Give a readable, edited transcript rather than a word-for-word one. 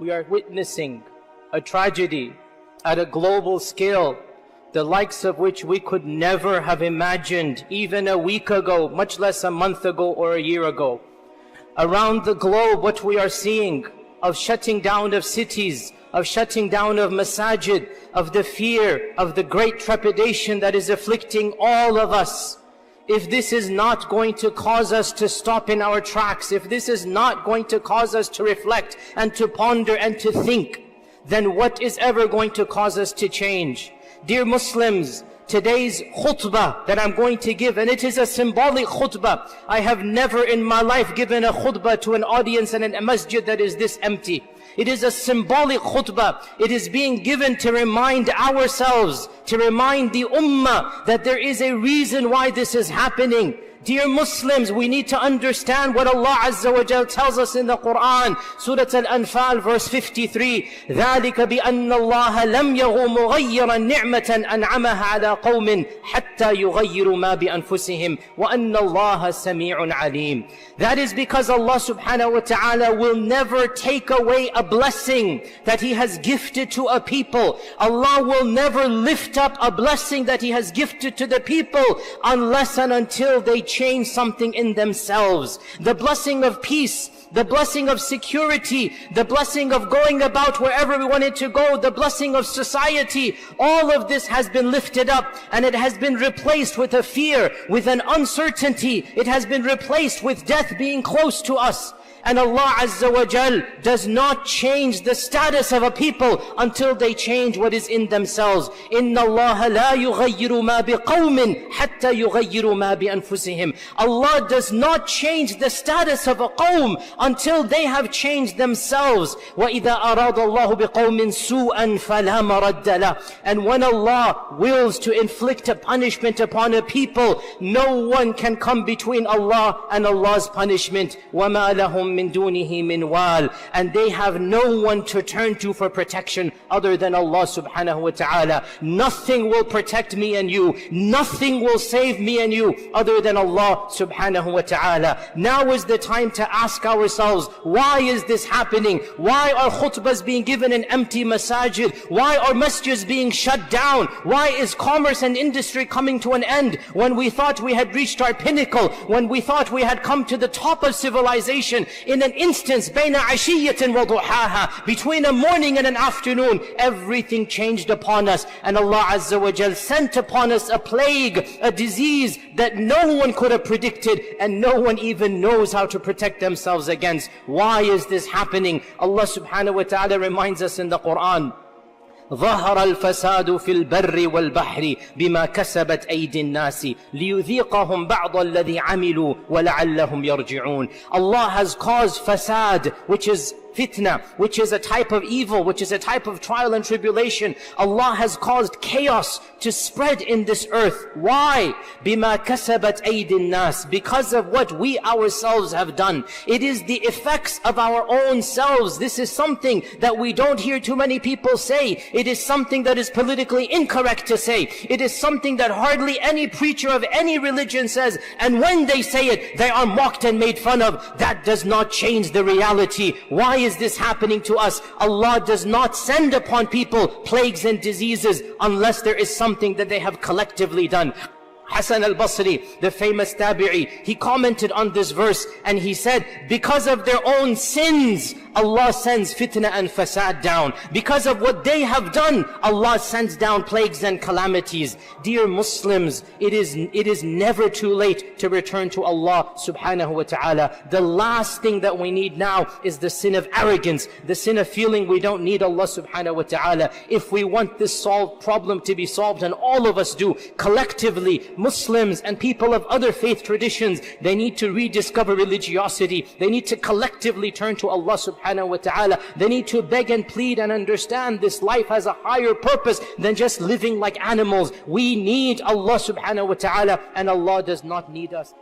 We are witnessing a tragedy at a global scale, the likes of which we could never have imagined even a week ago, much less a month ago or a year ago. Around the globe, what we are seeing of shutting down of cities, of shutting down of masajid, of the fear, of the great trepidation that is afflicting all of us. If this is not going to cause us to stop in our tracks, if this is not going to cause us to reflect and to ponder and to think, then what is ever going to cause us to change? Dear Muslims, today's khutbah that I'm going to give, and it is a symbolic khutbah. I have never in my life given a khutbah to an audience and a masjid that is this empty. It is a symbolic khutbah. It is being given to remind ourselves, to remind the ummah that there is a reason why this is happening. Dear Muslims, we need to understand what Allah Azza wa Jal tells us in the Qur'an. Surah Al-Anfal, verse 53. ذَلِكَ بِأَنَّ اللَّهَ لَمْ يَغُ مُغَيِّرًا نِعْمَةً أَنْعَمَهَا عَلَىٰ قَوْمٍ حَتَّى يُغَيِّرُوا مَا بِأَنفُسِهِمْ وَأَنَّ اللَّهَ سَمِيعٌ عَلِيمٌ. That is because Allah subhanahu wa ta'ala will never take away a blessing that He has gifted to a people. Allah will never lift up a blessing that He has gifted to the people unless and until they change something in themselves. The blessing of peace, the blessing of security, the blessing of going about wherever we wanted to go, the blessing of society, all of this has been lifted up and it has been replaced with a fear, with an uncertainty. It has been replaced with death being close to us. And Allah Azza wa Jal does not change the status of a people until they change what is in themselves. إِنَّ اللَّهَ لَا يُغَيِّرُ مَا بِقَوْمٍ حَتَّى يُغَيِّرُوا مَا بِأَنفُسِهِمْ. Allah does not change the status of a qawm until they have changed themselves. وَإِذَا أَرَادَ اللَّهُ بِقَوْمٍ سُوءًا فَلَا مَرَدَّ لَهُ. And when Allah wills to inflict a punishment upon a people, no one can come between Allah and Allah's punishment. وَمَا لَهُمْ مِن دُونِهِ مِنْ وَالٍ. And they have no one to turn to for protection other than Allah subhanahu wa ta'ala. Nothing will protect me and you. Nothing will save me and you other than Allah subhanahu wa ta'ala. Now is the time to ask ourselves, why is this happening? Why are khutbahs being given in empty masajid? Why are masjids being shut down? Why is commerce and industry coming to an end when we thought we had reached our pinnacle, when we thought we had come to the top of civilization? In an instance, بَيْنَ عَشِيَّةٍ وَضُحَاهَا, between a morning and an afternoon, everything changed upon us. And Allah Azza wa Jal sent upon us a plague, a disease that no one could have predicted and no one even knows how to protect themselves against. Why is this happening? Allah subhanahu wa ta'ala reminds us in the Qur'an, ظهر الفساد في البر والبحر بما كسبت أيدي الناس ليذيقهم بعض الذي عملوا ولعلهم يرجعون. Allah has caused fasad, which is fitna, which is a type of evil, which is a type of trial and tribulation. Allah has caused chaos to spread in this earth. Why? بِمَا كَسَبَتْ أَيْدِ النَّاسِ. Because of what we ourselves have done. It is the effects of our own selves. This is something that we don't hear too many people say. It is something that is politically incorrect to say. It is something that hardly any preacher of any religion says. And when they say it, they are mocked and made fun of. That does not change the reality. Why is this happening to us? Allah does not send upon people plagues and diseases unless there is something that they have collectively done. Hasan al-Basri, the famous tabi'i, he commented on this verse and he said, because of their own sins, Allah sends fitna and fasad down. Because of what they have done, Allah sends down plagues and calamities. Dear Muslims, it is never too late to return to Allah subhanahu wa ta'ala. The last thing that we need now is the sin of arrogance, the sin of feeling we don't need Allah subhanahu wa ta'ala. If we want this problem to be solved, and all of us do, collectively, Muslims and people of other faith traditions, they need to rediscover religiosity. They need to collectively turn to Allah subhanahu wa ta'ala. They need to beg and plead and understand this life has a higher purpose than just living like animals. We need Allah subhanahu wa ta'ala, and Allah does not need us.